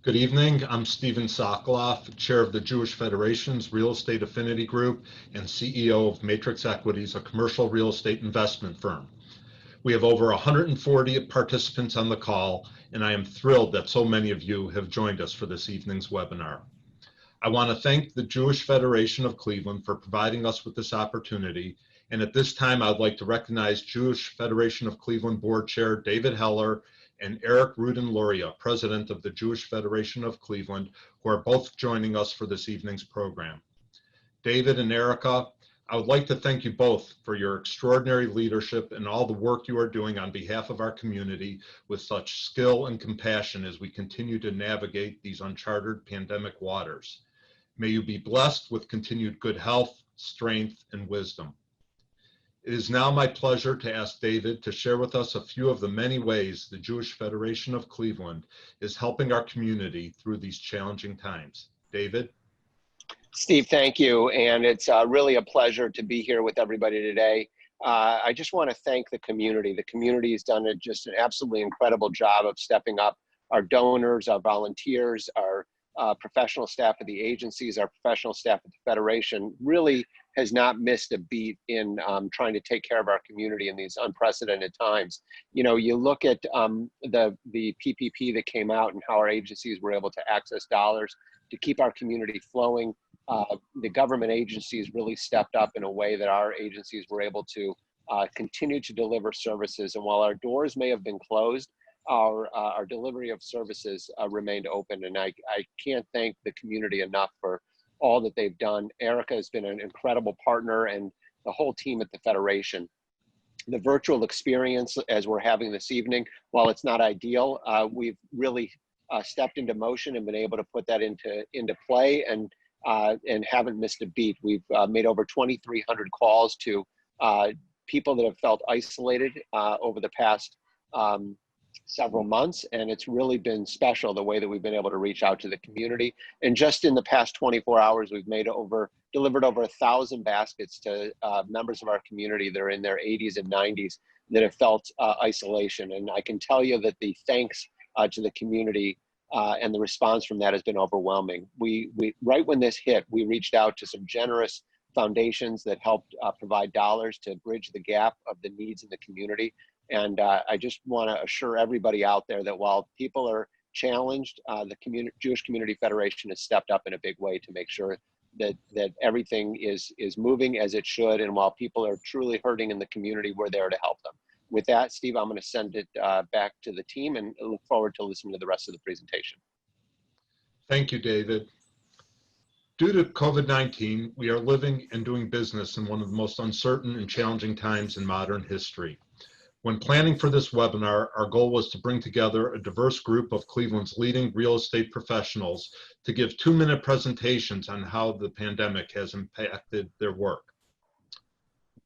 Good evening. I'm Stephen Sokoloff, Chair of the Jewish Federation's Real Estate Affinity Group and CEO of Matrix Equities, a commercial real estate investment firm. We have over 140 participants on the call, and I am thrilled that so many of you have joined us for this evening's webinar. I want to thank the Jewish Federation of Cleveland for providing us with this opportunity, and at this time I'd like to recognize Jewish Federation of Cleveland Board Chair David Heller and Eric Rudin-Luria, President of the Jewish Federation of Cleveland, who are both joining us for this evening's program. David and Erica, I would like to thank you both for your extraordinary leadership and all the work you are doing on behalf of our community with such skill and compassion as we continue to navigate these uncharted pandemic waters. May you be blessed with continued good health, strength, and wisdom. It is now my pleasure to ask David to share with us a few of the many ways the Jewish Federation of Cleveland is helping our community through these challenging times. David? Steve, thank you. And it's really a pleasure to be here with everybody today. I just want to thank the community. The community has done just an absolutely incredible job of stepping up. Our donors, our volunteers, our professional staff at the agencies, our professional staff at the Federation really has not missed a beat in trying to take care of our community in these unprecedented times. You know, you look at the PPP that came out and how our agencies were able to access dollars to keep our community flowing. The government agencies really stepped up in a way that our agencies were able to continue to deliver services. And while our doors may have been closed, our delivery of services remained open. And I can't thank the community enough for all that they've done. Erica has been an incredible partner, and the whole team at the Federation. The virtual experience as we're having this evening, while it's not ideal, we've really stepped into motion and been able to put that into play and haven't missed a beat. We've made over 2,300 calls to people that have felt isolated over the past several months, and it's really been special the way that we've been able to reach out to the community. And just in the past 24 hours, we've delivered over 1,000 baskets to members of our community that are in their 80s and 90s that have felt isolation. And I can tell you that the thanks to the community and the response from that has been overwhelming. We right when this hit, we reached out to some generous foundations that helped provide dollars to bridge the gap of the needs in the community. And I just want to assure everybody out there that while people are challenged, the Jewish Community Federation has stepped up in a big way to make sure that everything is moving as it should. And while people are truly hurting in the community, we're there to help them. With that, Steve, I'm going to send it back to the team and look forward to listening to the rest of the presentation. Thank you, David. Due to COVID-19, we are living and doing business in one of the most uncertain and challenging times in modern history. When planning for this webinar, our goal was to bring together a diverse group of Cleveland's leading real estate professionals to give 2-minute presentations on how the pandemic has impacted their work.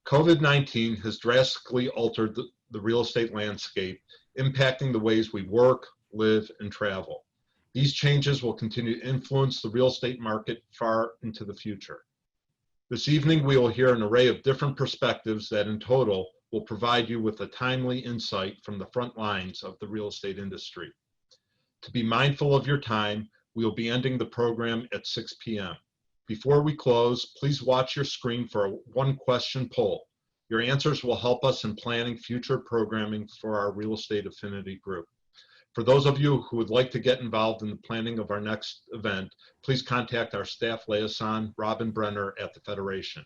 COVID-19 has drastically altered the real estate landscape, impacting the ways we work, live, and travel. These changes will continue to influence the real estate market far into the future. This evening, we will hear an array of different perspectives that in total will provide you with a timely insight from the front lines of the real estate industry. To be mindful of your time, we will be ending the program at 6 p.m. Before we close, please watch your screen for a 1-question poll. Your answers will help us in planning future programming for our Real Estate Affinity Group. For those of you who would like to get involved in the planning of our next event, please contact our staff liaison, Brenner at the Federation.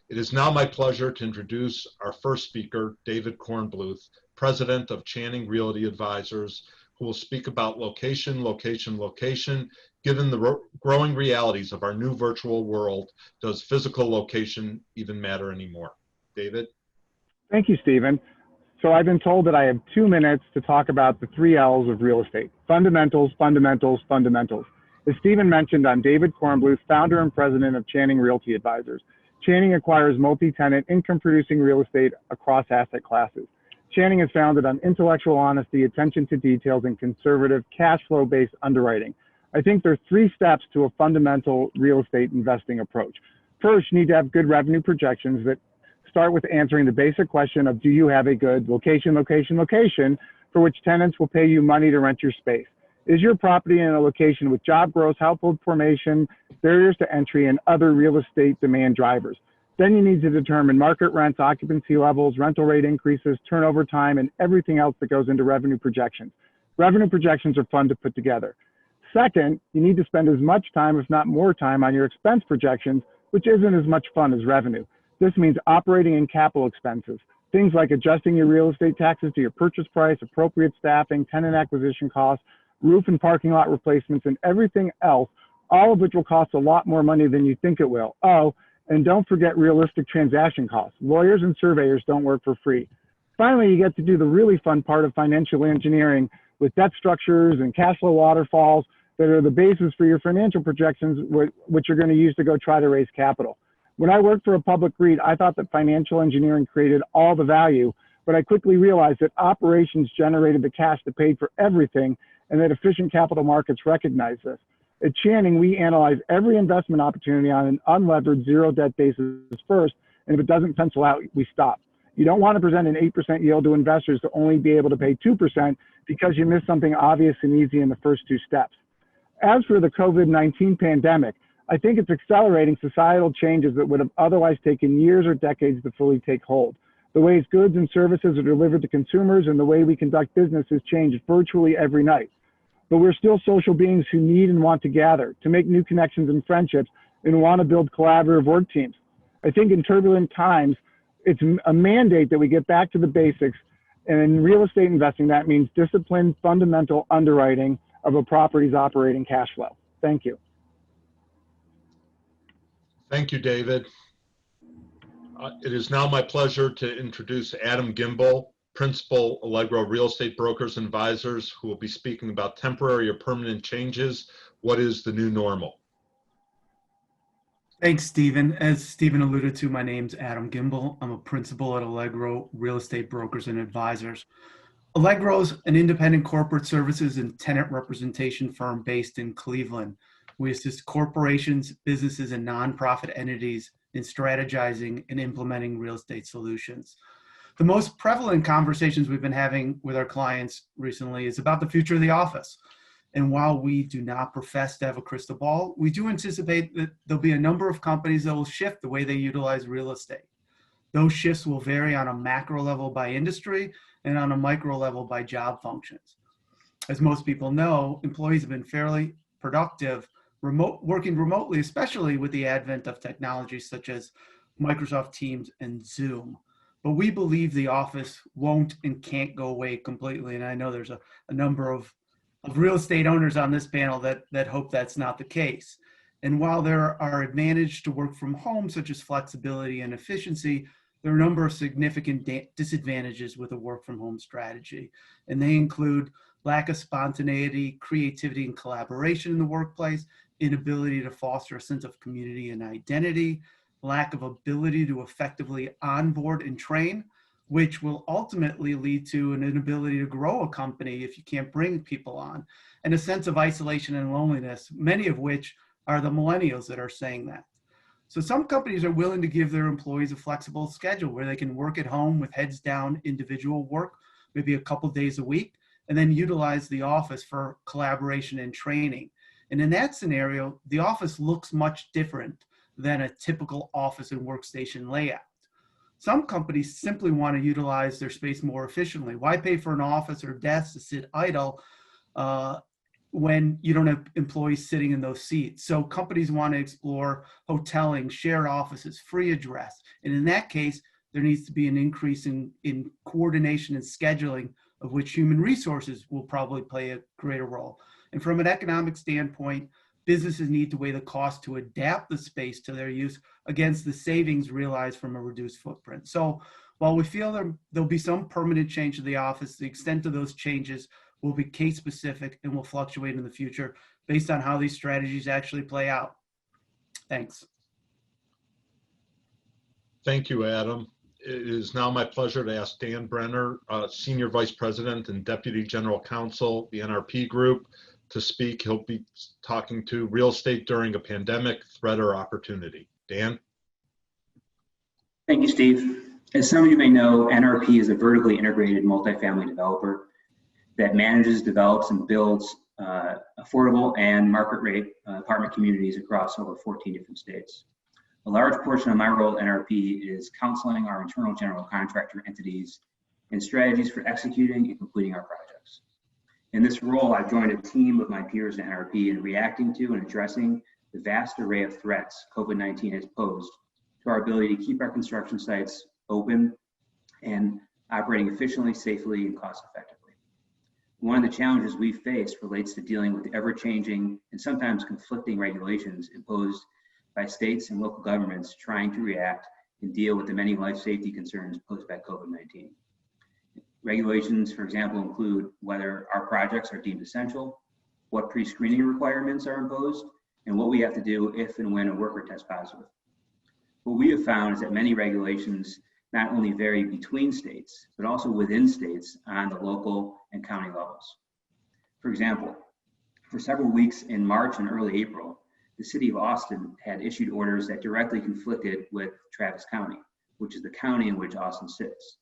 It is now my pleasure to introduce our first speaker, David Kornbluth, President of Channing Realty Advisors, who will speak about location. Given the growing realities of our new virtual world, does physical location even matter anymore? David? Thank you, Stephen. So I've been told that I have 2 minutes to talk about the 3 L's of real estate: fundamentals, fundamentals, fundamentals. As Stephen mentioned, I'm David Kornbluth, founder and president of Channing Realty Advisors. Channing acquires multi-tenant income-producing real estate across asset classes. Channing is founded on intellectual honesty, attention to details, and conservative cash flow-based underwriting. I think there are 3 steps to a fundamental real estate investing approach. First, you need to have good revenue projections that start with answering the basic question of, do you have a good location for which tenants will pay you money to rent your space? Is your property in a location with job growth, household formation, barriers to entry, and other real estate demand drivers? Then you need to determine market rents, occupancy levels, rental rate increases, turnover time, and everything else that goes into revenue projections. Revenue projections are fun to put together. Second, you need to spend as much time, if not more time, on your expense projections, which isn't as much fun as revenue. This means operating and capital expenses, things like adjusting your real estate taxes to your purchase price, appropriate staffing, tenant acquisition costs, roof and parking lot replacements, and everything else, all of which will cost a lot more money than you think it will. Oh, and don't forget realistic transaction costs. Lawyers and surveyors don't work for free. Finally, you get to do the really fun part of financial engineering with debt structures and cash flow waterfalls that are the basis for your financial projections, which you're going to use to go try to raise capital. When I worked for a public REIT, I thought that financial engineering created all the value, but I quickly realized that operations generated the cash that paid for everything, and that efficient capital markets recognize this. At Channing, we analyze every investment opportunity on an unlevered zero debt basis first, and if it doesn't pencil out, we stop. You don't want to present an 8% yield to investors to only be able to pay 2% because you missed something obvious and easy in the first two steps. As for the COVID-19 pandemic, I think it's accelerating societal changes that would have otherwise taken years or decades to fully take hold. The ways goods and services are delivered to consumers and the way we conduct business has changed virtually every night. But we're still social beings who need and want to gather, to make new connections and friendships, and want to build collaborative work teams. I think in turbulent times, it's a mandate that we get back to the basics. And in real estate investing, that means disciplined, fundamental underwriting of a property's operating cash flow. Thank you. Thank you, David. It is now my pleasure to introduce Adam Gimbel, Principal, Allegro Real Estate Brokers and Advisors, who will be speaking about temporary or permanent changes. What is the new normal? Thanks, Stephen. As Stephen alluded to, my name's Adam Gimbel. I'm a principal at Allegro Real Estate Brokers and Advisors. Allegro's an independent corporate services and tenant representation firm based in Cleveland. We assist corporations, businesses, and nonprofit entities in strategizing and implementing real estate solutions. The most prevalent conversations we've been having with our clients recently is about the future of the office. And while we do not profess to have a crystal ball, we do anticipate that there'll be a number of companies that will shift the way they utilize real estate. Those shifts will vary on a macro level by industry and on a micro level by job functions. As most people know, employees have been fairly productive working remotely, especially with the advent of technologies such as Microsoft Teams and Zoom. But we believe the office won't and can't go away completely. And I know there's a number of real estate owners on this panel that hope that's not the case. And while there are advantages to work from home, such as flexibility and efficiency, there are a number of significant disadvantages with a work from home strategy. And they include lack of spontaneity, creativity, and collaboration in the workplace, inability to foster a sense of community and identity, lack of ability to effectively onboard and train, which will ultimately lead to an inability to grow a company if you can't bring people on, and a sense of isolation and loneliness, many of which are the millennials that are saying that. So some companies are willing to give their employees a flexible schedule where they can work at home with heads down individual work, maybe a couple days a week, and then utilize the office for collaboration and training. And in that scenario, the office looks much different than a typical office and workstation layout. Some companies simply want to utilize their space more efficiently. Why pay for an office or desk to sit idle when you don't have employees sitting in those seats? So companies want to explore hoteling, shared offices, free address. And in that case, there needs to be an increase in coordination and scheduling, of which human resources will probably play a greater role. And from an economic standpoint, businesses need to weigh the cost to adapt the space to their use against the savings realized from a reduced footprint. So while we feel there'll be some permanent change to the office, the extent of those changes will be case specific and will fluctuate in the future based on how these strategies actually play out. Thanks. Thank you, Adam. It is now my pleasure to ask Danbrenner, Senior Vice President and Deputy General Counsel, the NRP Group, to speak. He'll be talking to real estate during a pandemic, threat or opportunity. Dan? Thank you, Steve. As some of you may know, NRP is a vertically integrated multifamily developer that manages, develops, and builds affordable and market rate apartment communities across over 14 different states. A large portion of my role at NRP is counseling our internal general contractor entities and strategies for executing and completing our projects. In this role, I've joined a team of my peers at NRP in reacting to and addressing the vast array of threats COVID-19 has posed to our ability to keep our construction sites open and operating efficiently, safely, and cost effectively. One of the challenges we face relates to dealing with the ever-changing and sometimes conflicting regulations imposed by states and local governments trying to react and deal with the many life safety concerns posed by COVID-19. Regulations, for example, include whether our projects are deemed essential, what pre-screening requirements are imposed, and what we have to do if and when a worker tests positive. What we have found is that many regulations not only vary between states, but also within states on the local and county levels. For example, for several weeks in March and early April, the city of Austin had issued orders that directly conflicted with Travis County, which is the county in which Austin sits.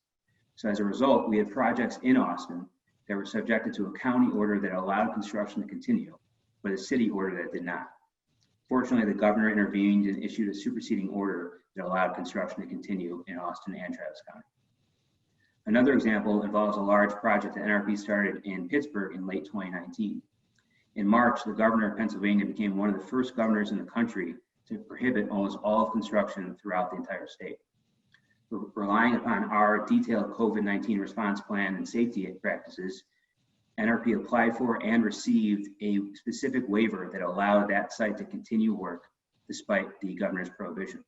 So as a result, we had projects in Austin that were subjected to a county order that allowed construction to continue, but a city order that did not. Fortunately, the governor intervened and issued a superseding order that allowed construction to continue in Austin and Travis County. Another example involves a large project that NRP started in Pittsburgh in late 2019. In March, the governor of Pennsylvania became one of the first governors in the country to prohibit almost all of construction throughout the entire state. Relying upon our detailed COVID-19 response plan and safety practices, NRP applied for and received a specific waiver that allowed that site to continue work despite the governor's prohibition.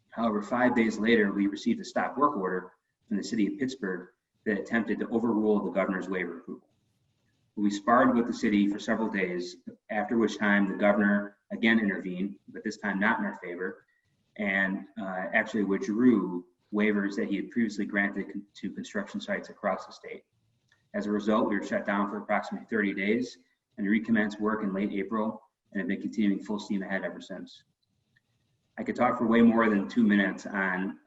However, 5 days later, we received a stop work order from the city of Pittsburgh that attempted to overrule the governor's waiver approval. We sparred with the city for several days, after which time the governor again intervened, but this time not in our favor, and actually withdrew waivers that he had previously granted to construction sites across the state. As a result, we were shut down for approximately 30 days and recommenced work in late April and have been continuing full steam ahead ever since. I could talk for way more than 2 minutes on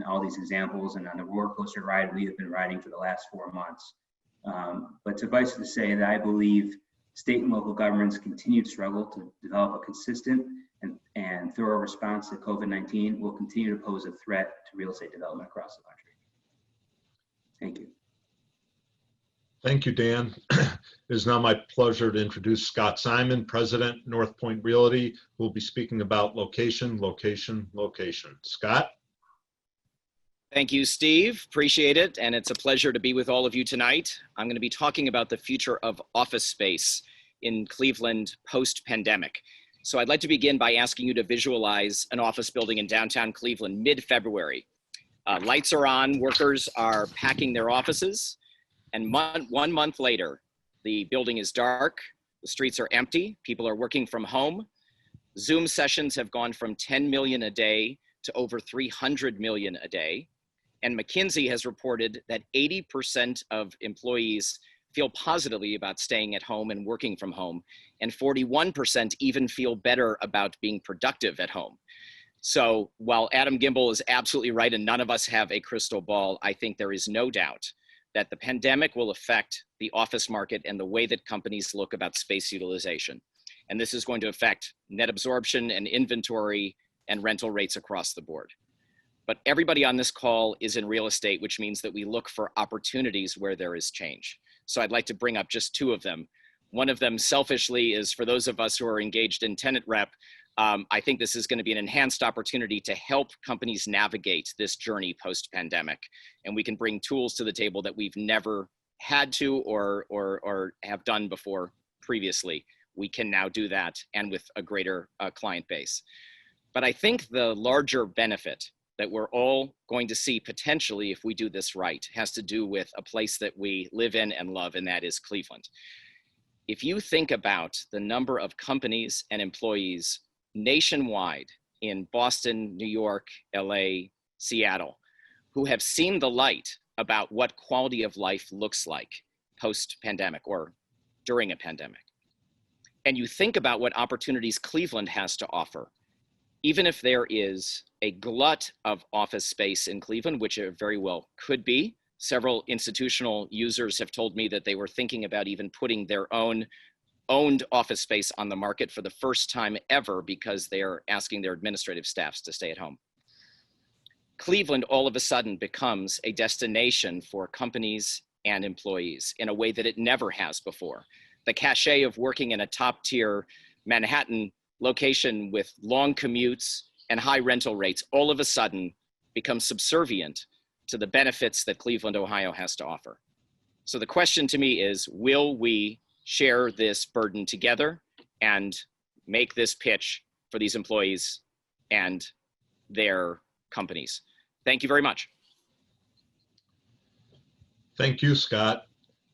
all these examples and on the roller coaster ride we have been riding for the last 4 months. But suffice it to say that I believe state and local governments' continued struggle to develop a consistent and thorough response to COVID-19 will continue to pose a threat to real estate development across the country. Thank you. Thank you, Dan. It is now my pleasure to introduce Scott Simon, President, North Point Realty, who will be speaking about location, location, location. Scott? Thank you, Steve. Appreciate it. And it's a pleasure to be with all of you tonight. I'm going to be talking about the future of office space in Cleveland post-pandemic. So I'd like to begin by asking you to visualize an office building in downtown Cleveland mid-February. Lights are on, workers are packing their offices, and 1 month later, the building is dark, the streets are empty, people are working from home. Zoom sessions have gone from 10 million a day to over 300 million a day. And McKinsey has reported that 80% of employees feel positively about staying at home and working from home, and 41% even feel better about being productive at home. So while Adam Gimbel is absolutely right and none of us have a crystal ball, I think there is no doubt that the pandemic will affect the office market and the way that companies look about space utilization. And this is going to affect net absorption and inventory and rental rates across the board. But everybody on this call is in real estate, which means that we look for opportunities where there is change. So I'd like to bring up just two of them. One of them selfishly is for those of us who are engaged in tenant rep. I think this is going to be an enhanced opportunity to help companies navigate this journey post-pandemic. And we can bring tools to the table that we've never had to or have done before previously. We can now do that, and with a greater client base. But I think the larger benefit that we're all going to see potentially if we do this right has to do with a place that we live in and love, and that is Cleveland. If you think about the number of companies and employees nationwide in Boston, New York, LA, Seattle, who have seen the light about what quality of life looks like post-pandemic or during a pandemic, and you think about what opportunities Cleveland has to offer, even if there is a glut of office space in Cleveland, which it very well could be. Several institutional users have told me that they were thinking about even putting their own owned office space on the market for the first time ever because they're asking their administrative staffs to stay at home. Cleveland all of a sudden becomes a destination for companies and employees in a way that it never has before. The cachet of working in a top tier Manhattan location with long commutes and high rental rates all of a sudden becomes subservient to the benefits that Cleveland, Ohio has to offer. So the question to me is, will we share this burden together and make this pitch for these employees and their companies? Thank you very much. Thank you, Scott.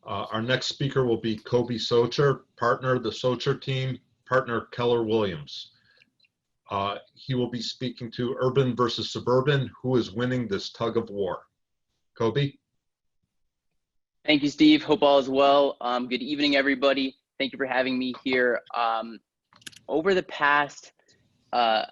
Our next speaker will be Kobe Socher, partner of the Socher team, partner Keller Williams. He will be speaking to Urban versus Suburban, who is winning this tug of war. Kobe? Thank you, Steve. Hope all is well. Good evening, everybody. Thank you for having me here. Over the past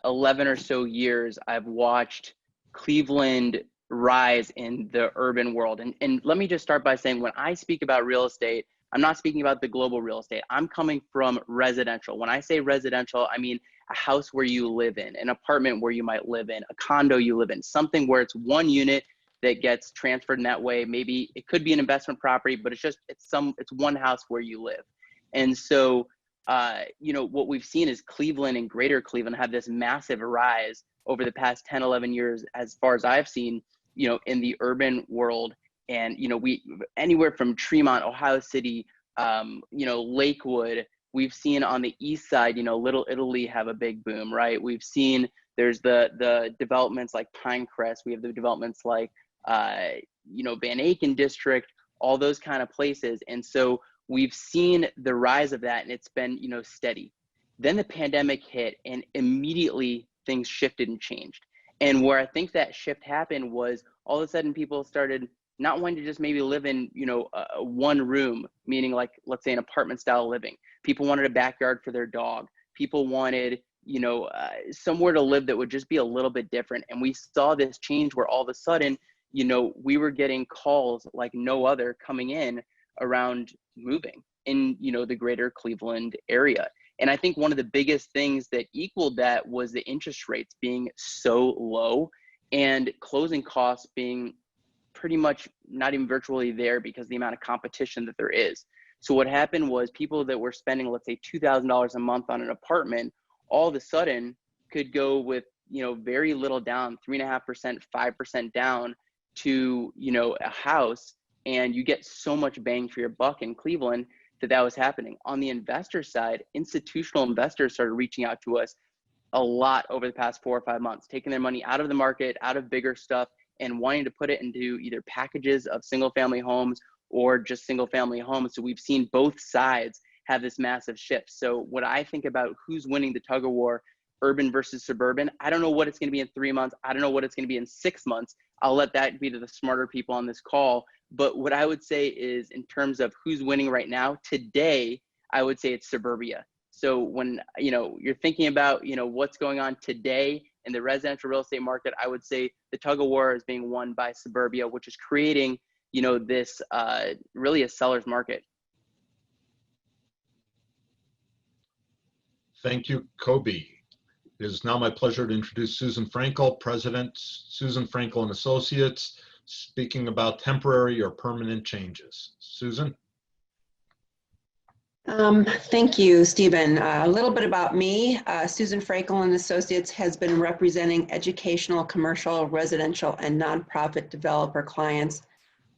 11 or so years, I've watched Cleveland rise in the urban world. And let me just start by saying, when I speak about real estate, I'm not speaking about the global real estate. I'm coming from residential. When I say residential, I mean a house where you live in, an apartment where you might live in, a condo you live in, something where it's one unit that gets transferred in that way. Maybe it could be an investment property, but it's one house where you live. And so, what we've seen is Cleveland and greater Cleveland have this massive rise over the past 10, 11 years, as far as I've seen, in the urban world. And, we anywhere from Tremont, Ohio City, Lakewood, we've seen on the east side, Little Italy have a big boom, right? We've seen there's the developments like Pinecrest. We have the developments like, Van Aken District, all those kind of places. And so we've seen the rise of that, and it's been, steady. Then the pandemic hit, and immediately things shifted and changed. And where I think that shift happened was all of a sudden people started not wanting to just maybe live in, one room, meaning like, let's say an apartment style living. People wanted a backyard for their dog. People wanted, somewhere to live that would just be a little bit different. And we saw this change where all of a sudden, we were getting calls like no other coming in around moving in, the greater Cleveland area. And I think one of the biggest things that equaled that was the interest rates being so low and closing costs being pretty much not even virtually there because of the amount of competition that there is. So what happened was people that were spending, let's say, $2,000 a month on an apartment, all of a sudden could go with, very little down, 3.5%, 5% down to, a house, and you get so much bang for your buck in Cleveland that was happening. On the investor side, institutional investors started reaching out to us a lot over the past 4 or 5 months, taking their money out of the market, out of bigger stuff, and wanting to put it into either packages of single family homes or just single family homes. So we've seen both sides have this massive shift. So what I think about who's winning the tug of war, urban versus suburban, I don't know what it's going to be in 3 months. I don't know what it's going to be in 6 months. I'll let that be to the smarter people on this call. But what I would say is, in terms of who's winning right now, today, I would say it's suburbia. So when, you're thinking about, what's going on today in the residential real estate market, I would say the tug of war is being won by suburbia, which is creating, this really a seller's market. Thank you, Kobe. It is now my pleasure to introduce Susan Frankel, President, Susan Frankel and Associates, speaking about temporary or permanent changes. Susan? Thank you, Stephen. A little bit about me. Susan Frankel and Associates has been representing educational, commercial, residential, and nonprofit developer clients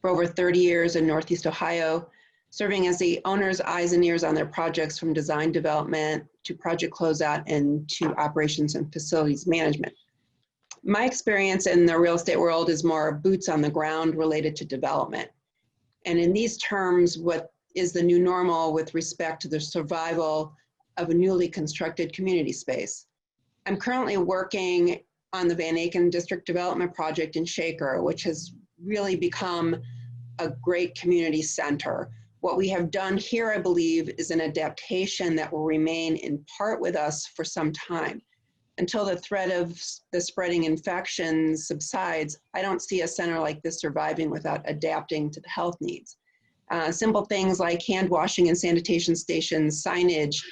for over 30 years in Northeast Ohio, serving as the owner's eyes and ears on their projects from design development to project closeout and to operations and facilities management. My experience in the real estate world is more boots on the ground related to development. And in these terms, what is the new normal with respect to the survival of a newly constructed community space? I'm currently working on the Van Aken District Development Project in Shaker, which has really become a great community center. What we have done here, I believe, is an adaptation that will remain in part with us for some time. Until the threat of the spreading infection subsides, I don't see a center like this surviving without adapting to the health needs. Simple things like hand washing and sanitation stations, signage,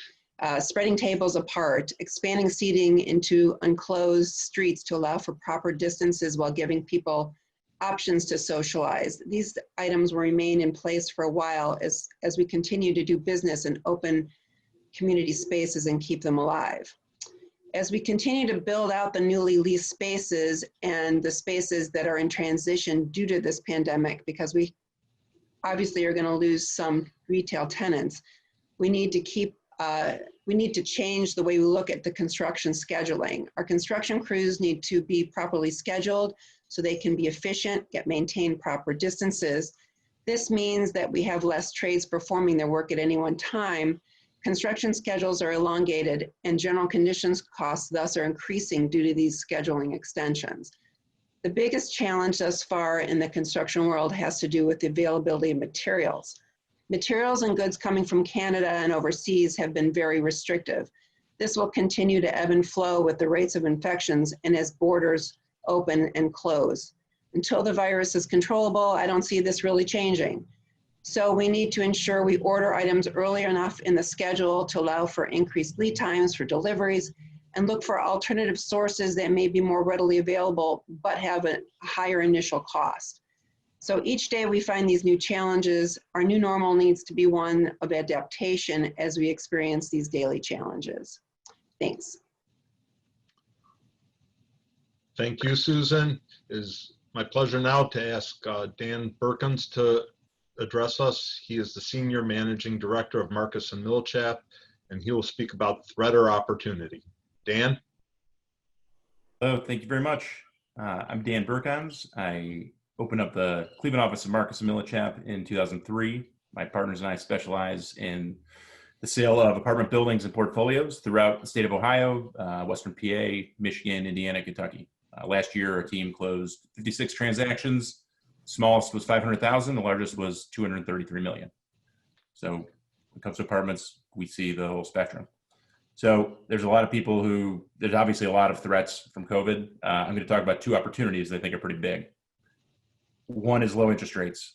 spreading tables apart, expanding seating into enclosed streets to allow for proper distances while giving people options to socialize. These items will remain in place for a while as we continue to do business in open community spaces and keep them alive. As we continue to build out the newly leased spaces and the spaces that are in transition due to this pandemic, because we obviously are going to lose some retail tenants, we need to change the way we look at the construction scheduling. Our construction crews need to be properly scheduled so they can be efficient, maintain proper distances. This means that we have less trades performing their work at any one time. Construction schedules are elongated and general conditions costs thus are increasing due to these scheduling extensions. The biggest challenge thus far in the construction world has to do with the availability of materials. Materials and goods coming from Canada and overseas have been very restrictive. This will continue to ebb and flow with the rates of infections and as borders open and close. Until the virus is controllable, I don't see this really changing. So we need to ensure we order items early enough in the schedule to allow for increased lead times for deliveries and look for alternative sources that may be more readily available but have a higher initial cost. So each day we find these new challenges. Our new normal needs to be one of adaptation as we experience these daily challenges. Thanks. Thank you, Susan. It is my pleasure now to ask Dan Burkons to address us. He is the Senior Managing Director of Marcus and Millichap, and he will speak about threat or opportunity. Dan? Hello, thank you very much. I'm Dan Burkons. I opened up the Cleveland office of Marcus and Millichap in 2003. My partners and I specialize in the sale of apartment buildings and portfolios throughout the state of Ohio, Western PA, Michigan, Indiana, Kentucky. Last year, our team closed 56 transactions. Smallest was 500,000. The largest was 233 million. So when it comes to apartments, we see the whole spectrum. So there's a lot of people there's obviously a lot of threats from COVID. I'm going to talk about two opportunities that I think are pretty big. One is low interest rates.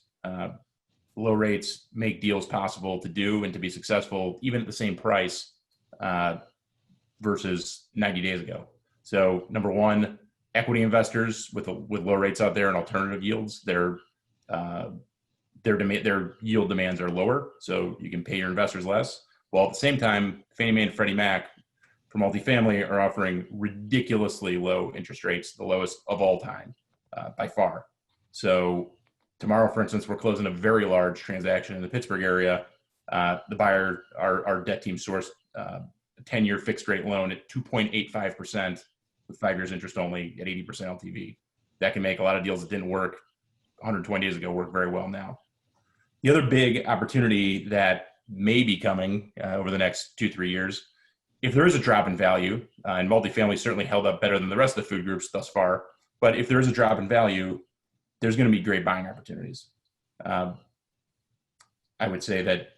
Low rates make deals possible to do and to be successful, even at the same price versus 90 days ago. So number one, equity investors with low rates out there and alternative yields, their yield demands are lower, so you can pay your investors less. While at the same time, Fannie Mae and Freddie Mac for multifamily are offering ridiculously low interest rates, the lowest of all time by far. So tomorrow, for instance, we're closing a very large transaction in the Pittsburgh area. The buyer, our debt team sourced a 10-year fixed rate loan at 2.85%. with 5 years interest only at 80% LTV. That can make a lot of deals that didn't work 120 days ago work very well now. The other big opportunity that may be coming over the next 2-3 years, if there is a drop in value, and multifamily certainly held up better than the rest of the food groups thus far, but if there is a drop in value, there's going to be great buying opportunities. I would say that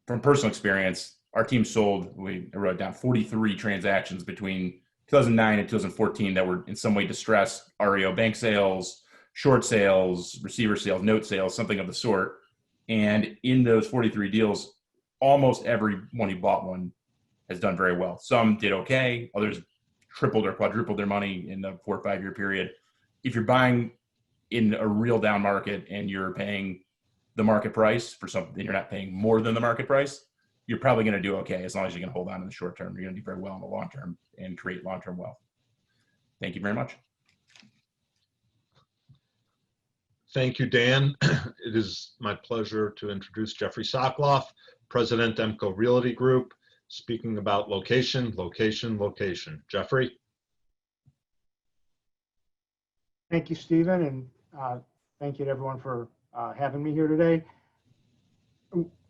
from personal experience, our team sold, I wrote down 43 transactions between 2009 and 2014 that were in some way distressed, REO bank sales, short sales, receiver sales, note sales, something of the sort. And in those 43 deals, almost everyone who bought one has done very well. Some did okay, others tripled or quadrupled their money in the 4 or 5 year period. If you're buying in a real down market and you're paying the market price for something, you're not paying more than the market price, you're probably going to do okay as long as you can hold on in the short term. You're going to do very well in the long term and create long-term wealth. Thank you very much. Thank you, Dan. It is my pleasure to introduce Jeffrey Sokoloff, President, EMCO Realty Group, speaking about location, location, location. Jeffrey? Thank you, Stephen, and thank you to everyone for having me here today.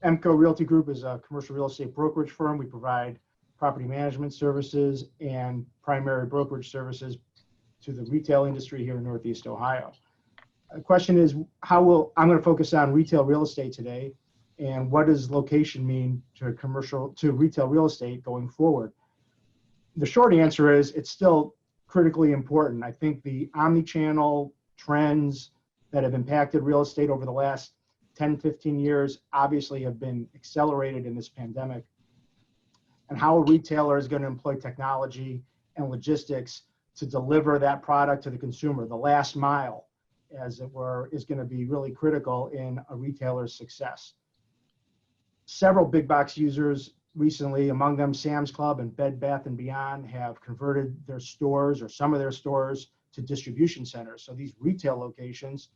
EMCO Realty Group is a commercial real estate brokerage firm. We provide property management services and primary brokerage services to the retail industry here in Northeast Ohio. The question is, I'm going to focus on retail real estate today, and what does location mean to retail real estate going forward? The short answer is it's still critically important. I think the omni-channel trends that have impacted real estate over the last 10, 15 years obviously have been accelerated in this pandemic. And how a retailer is going to employ technology and logistics to deliver that product to the consumer, the last mile, as it were, is going to be really critical in a retailer's success. Several big box users recently, among them Sam's Club and Bed Bath & Beyond, have converted their stores or some of their stores to distribution centers. So these retail locations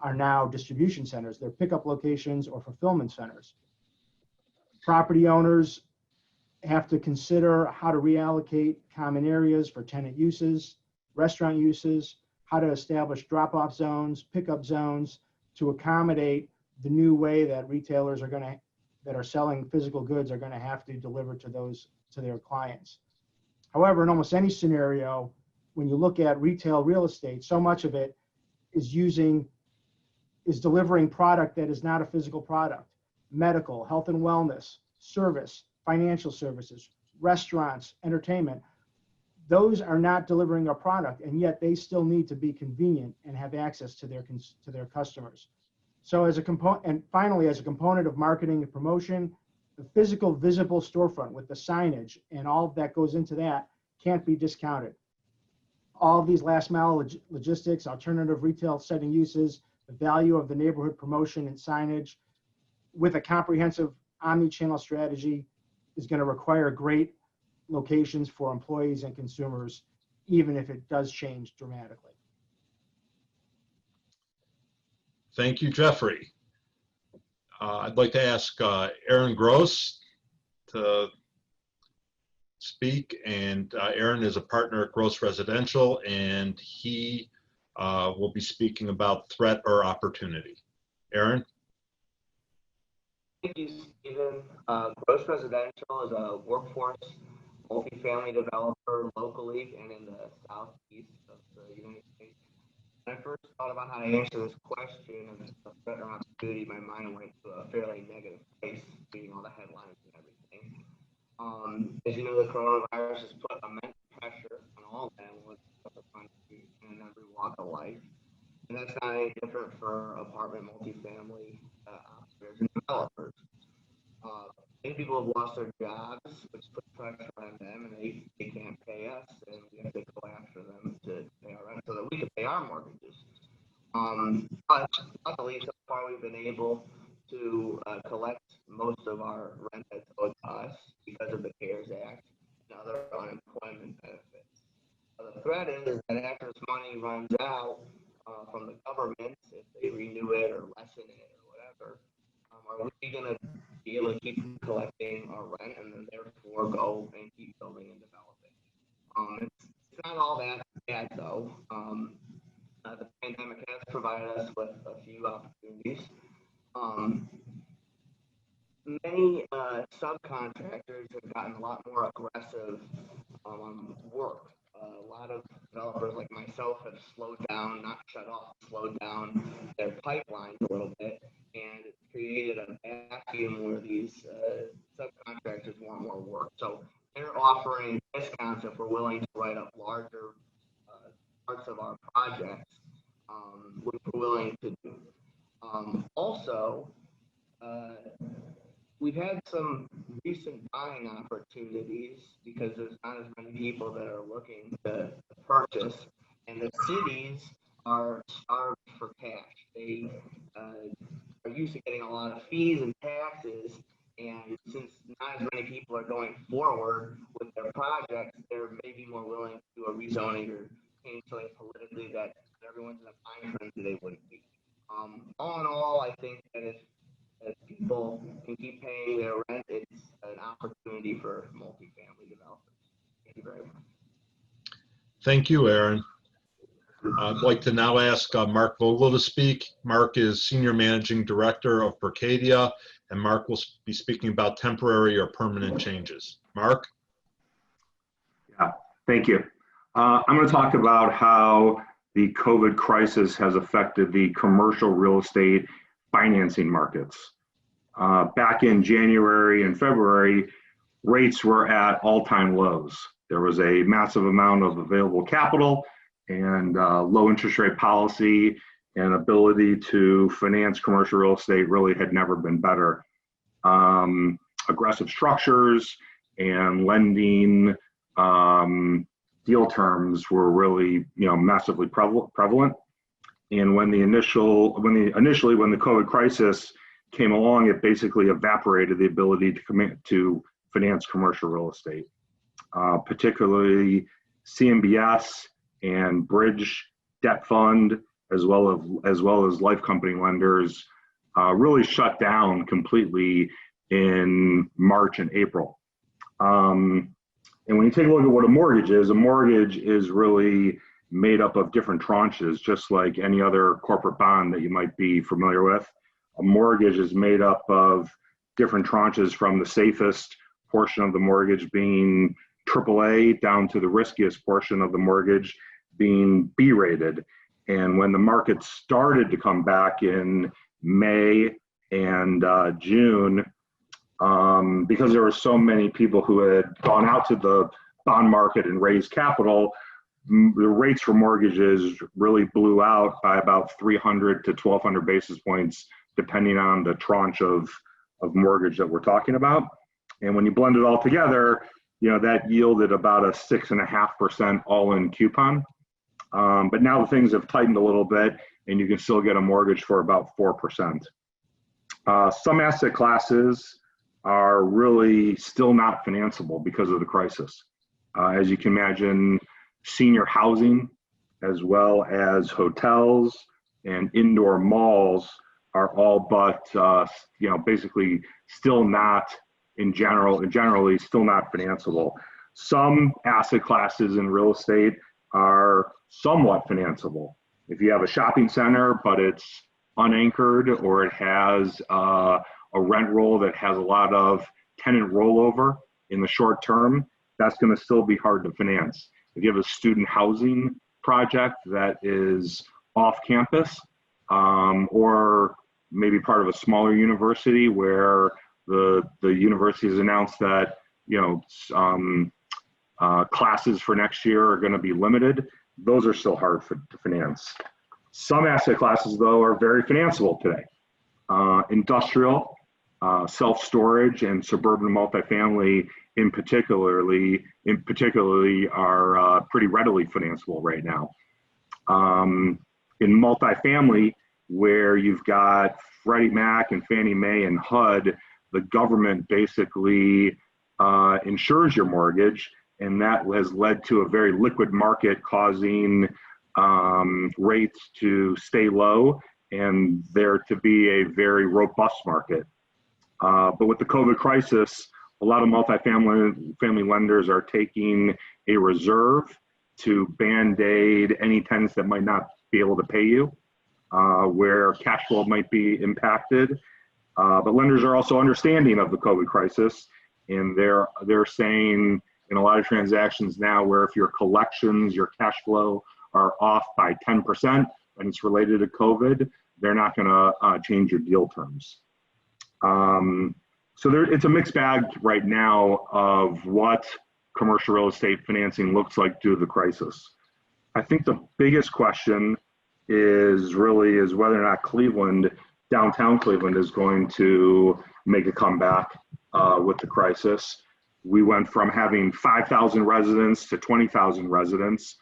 are now distribution centers. They're pickup locations or fulfillment centers. Property owners have to consider how to reallocate common areas for tenant uses, restaurant uses, how to establish drop-off zones, pickup zones to accommodate the new way that retailers that are selling physical goods are going to have to deliver to their clients. However, in almost any scenario, when you look at retail real estate, so much of it is delivering product that is not a physical product. Medical, health and wellness, service, financial services, restaurants, entertainment. Those are not delivering a product, and yet they still need to be convenient and have access to their customers. So as a component, and finally, as a component of marketing and promotion, the physical visible storefront with the signage and all that goes into that can't be discounted. All of these last mile logistics, alternative retail setting uses, the value of the neighborhood promotion and signage with a comprehensive omni-channel strategy is going to require great locations for employees and consumers, even if it does change dramatically. Thank you, Jeffrey. I'd like to ask Aaron Gross to speak, and Aaron is a partner at Gross Residential, and he will be speaking about threat or opportunity. Aaron? Thank you, Stephen. Gross Residential is a workforce multifamily developer locally and in the southeast of the United States. When I first thought about how to answer this question and the threat or opportunity, my mind went to a fairly negative place, reading all the headlines and everything. As you know, the coronavirus has put immense pressure on all landlords of the country and in every walk of life. And that's not any different for apartment multifamily operators and developers. Many people have lost their jobs, which puts pressure on them, and they can't pay us, and we have to go after them to pay our rent so that we can pay our mortgages. But luckily, so far we've been able to collect most of our rent that's owed to us because of the CARES Act and other unemployment benefits. The threat is that after this money runs out from the government, if they renew it or lessen it or whatever, are we going to be able to keep collecting our rent and then therefore go and keep building and developing? It's not all that bad though. The pandemic has provided us with a few opportunities. Many subcontractors have gotten a lot more aggressive on work. A lot of developers like myself have slowed down, not shut off, slowed down their pipelines a little bit, and it's created a vacuum where these subcontractors want more work. So they're offering discounts if we're willing to write up larger parts of our projects, which we're willing to do. Also, we've had some recent buying opportunities because there's not as many people that are looking to purchase, and the cities are starved for cash. They are used to getting a lot of fees and taxes, and since not as many people are going forward with their projects, they're maybe more willing to do a rezoning or change something politically that everyone's in a time frame that they wouldn't be. All in all, I think that if people can keep paying their rent, it's an opportunity for multifamily developers. Thank you very much. Thank you, Aaron. I'd like to now ask Mark Vogel to speak. Mark is Senior Managing Director of Berkadia, and Mark will be speaking about temporary or permanent changes. Mark? Yeah, thank you. I'm going to talk about how the COVID crisis has affected the commercial real estate financing markets. Back in January and February, rates were at all-time lows. There was a massive amount of available capital and low interest rate policy and ability to finance commercial real estate really had never been better. Aggressive structures and lending deal terms were really, massively prevalent. And when the COVID crisis came along, it basically evaporated the ability to finance commercial real estate, particularly CMBS and bridge debt fund, as well as life company lenders, really shut down completely in March and April. And when you take a look at what a mortgage is really made up of different tranches, just like any other corporate bond that you might be familiar with. A mortgage is made up of different tranches, from the safest portion of the mortgage being AAA down to the riskiest portion of the mortgage being B-rated. And when the market started to come back in May and June, because there were so many people who had gone out to the bond market and raised capital, the rates for mortgages really blew out by about 300 to 1,200 basis points, depending on the tranche of mortgage that we're talking about. And when you blend it all together, that yielded about a 6.5% all-in coupon. But now things have tightened a little bit, and you can still get a mortgage for about 4%. Some asset classes are really still not financeable because of the crisis. As you can imagine, senior housing, as well as hotels and indoor malls, are all but, basically still not, generally still not financeable. Some asset classes in real estate are somewhat financeable. If you have a shopping center, but it's unanchored, or it has a rent roll that has a lot of tenant rollover in the short term, that's going to still be hard to finance. If you have a student housing project that is off campus, or maybe part of a smaller university where the university has announced that classes for next year are going to be limited, those are still hard to finance. Some asset classes, though, are very financeable today. Industrial, self-storage, and suburban multifamily in particularly are pretty readily financeable right now. In multifamily, where you've got Freddie Mac and Fannie Mae and HUD, the government basically insures your mortgage, and that has led to a very liquid market, causing rates to stay low and there to be a very robust market. But with the COVID crisis, a lot of multifamily lenders are taking a reserve to band-aid any tenants that might not be able to pay you, where cash flow might be impacted. But lenders are also understanding of the COVID crisis, and they're saying in a lot of transactions now, where if your collections, your cash flow are off by 10% and it's related to COVID, they're not going to change your deal terms. So it's a mixed bag right now of what commercial real estate financing looks like due to the crisis. I think the biggest question is whether or not downtown Cleveland is going to make a comeback with the crisis. We went from having 5,000 residents to 20,000 residents.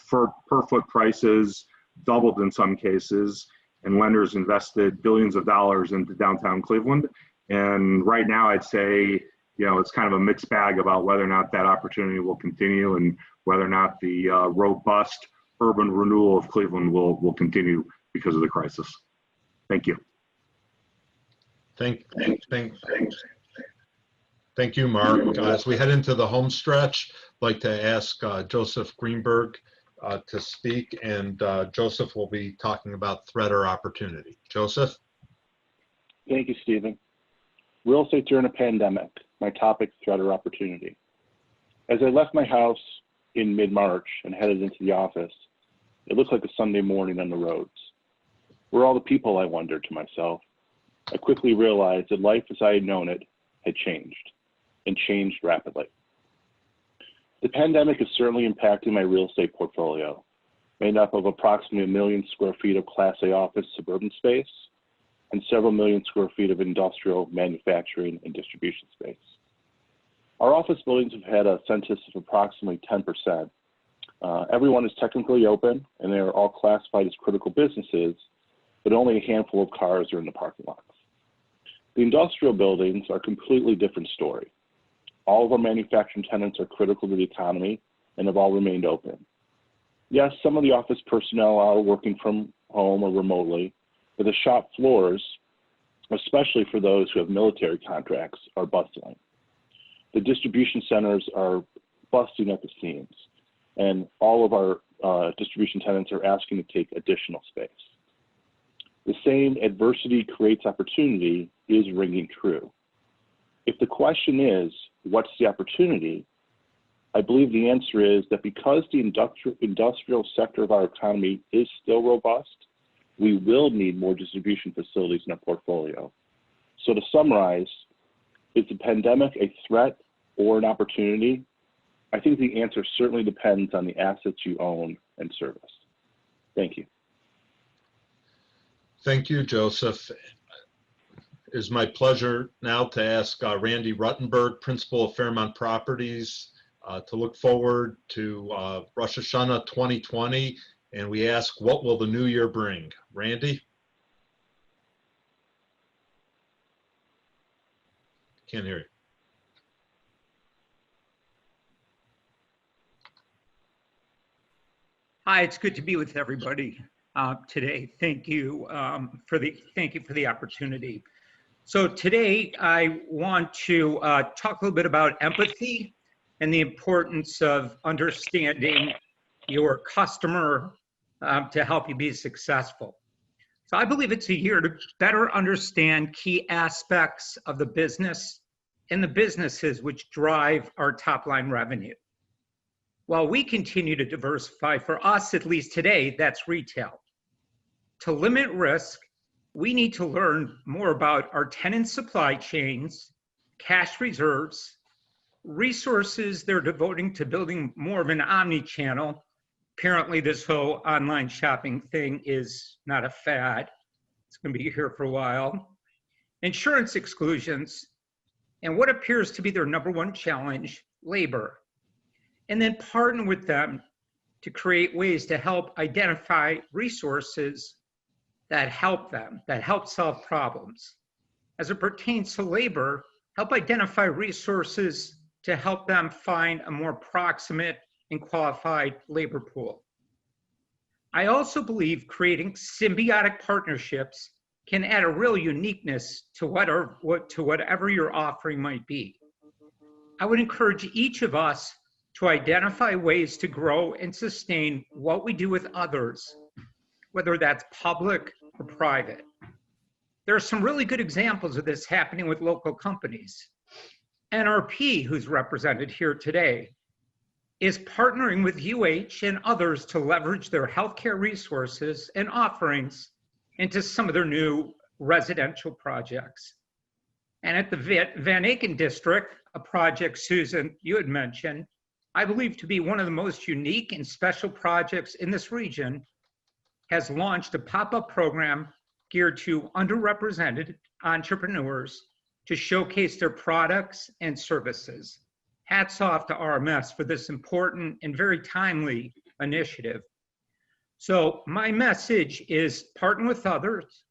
Per foot prices doubled in some cases, and lenders invested billions of dollars into downtown Cleveland. And right now, I'd say, it's kind of a mixed bag about whether or not that opportunity will continue, and whether or not the robust urban renewal of Cleveland will continue because of the crisis. Thank you. Thank you, Mark. As we head into the home stretch, I'd like to ask Joseph Greenberg to speak, and Joseph will be talking about threat or opportunity. Joseph? Thank you, Stephen. Real estate during a pandemic, my topic, threat or opportunity. As I left my house in mid-March and headed into the office, it looked like a Sunday morning on the roads. Where are all the people, I wondered to myself. I quickly realized that life as I had known it had changed, and changed rapidly. The pandemic is certainly impacting my real estate portfolio. made up of approximately 1 million square feet of Class A office suburban space and several million square feet of industrial, manufacturing, and distribution space. Our office buildings have had a census of approximately 10%. Everyone is technically open, and they are all classified as critical businesses, but only a handful of cars are in the parking lots. The industrial buildings are a completely different story. All of our manufacturing tenants are critical to the economy and have all remained open. Yes, some of the office personnel are working from home or remotely, but the shop floors, especially for those who have military contracts, are bustling. The distribution centers are busting at the seams, and all of our distribution tenants are asking to take additional space. The same adversity creates opportunity is ringing true. If the question is, what's the opportunity? I believe the answer is that because the industrial sector of our economy is still robust, we will need more distribution facilities in our portfolio. So to summarize, is the pandemic a threat or an opportunity? I think the answer certainly depends on the assets you own and service. Thank you. Thank you, Joseph. It is my pleasure now to ask Randy Ruttenberg, Principal of Fairmont Properties, to look forward to Rosh Hashanah 2020, and we ask, what will the new year bring? Randy? Can't hear you. Hi, it's good to be with everybody today. Thank you for the opportunity. So today I want to talk a little bit about empathy and the importance of understanding your customer to help you be successful. So I believe it's a year to better understand key aspects of the business and the businesses which drive our top line revenue. While we continue to diversify, for us at least today, that's retail. To limit risk, we need to learn more about our tenant supply chains, cash reserves, resources they're devoting to building more of an omni-channel. Apparently this whole online shopping thing is not a fad. It's going to be here for a while. Insurance exclusions, and what appears to be their number one challenge, labor. And then partner with them to create ways to help identify resources that help them, that help solve problems. As it pertains to labor, help identify resources to help them find a more proximate and qualified labor pool. I also believe creating symbiotic partnerships can add a real uniqueness to whatever your offering might be. I would encourage each of us to identify ways to grow and sustain what we do with others, whether that's public or private. There are some really good examples of this happening with local companies. NRP, who's represented here today, is partnering with UH and others to leverage their healthcare resources and offerings into some of their new residential projects. And at the Van Aken District, a project, Susan, you had mentioned, I believe to be one of the most unique and special projects in this region, has launched a pop-up program geared to underrepresented entrepreneurs to showcase their products and services. Hats off to RMS for this important and very timely initiative. So my message is partner with others,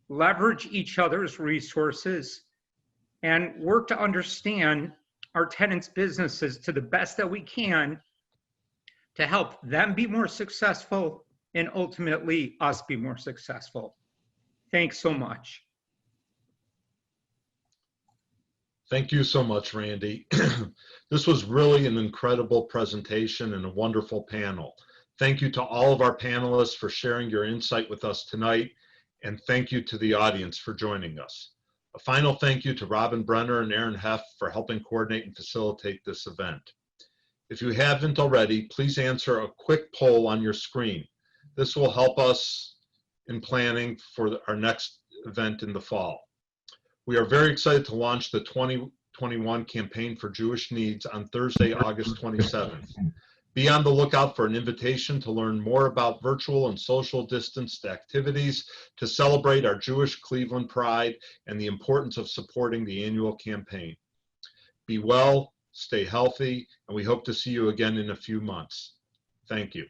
leverage each other's resources, and work to understand our tenants' businesses to the best that we can to help them be more successful and ultimately us be more successful. Thanks so much. Thank you so much, Randy. This was really an incredible presentation and a wonderful panel. Thank you to all of our panelists for sharing your insight with us tonight, and thank you to the audience for joining us. A final thank you to Robin Brenner and Aaron Heff for helping coordinate and facilitate this event. If you haven't already, please answer a quick poll on your screen. This will help us in planning for our next event in the fall. We are very excited to launch the 2021 Campaign for Jewish Needs on Thursday, August 27th. Be on the lookout for an invitation to learn more about virtual and social distanced activities to celebrate our Jewish Cleveland pride and the importance of supporting the annual campaign. Be well, stay healthy, and we hope to see you again in a few months. Thank you.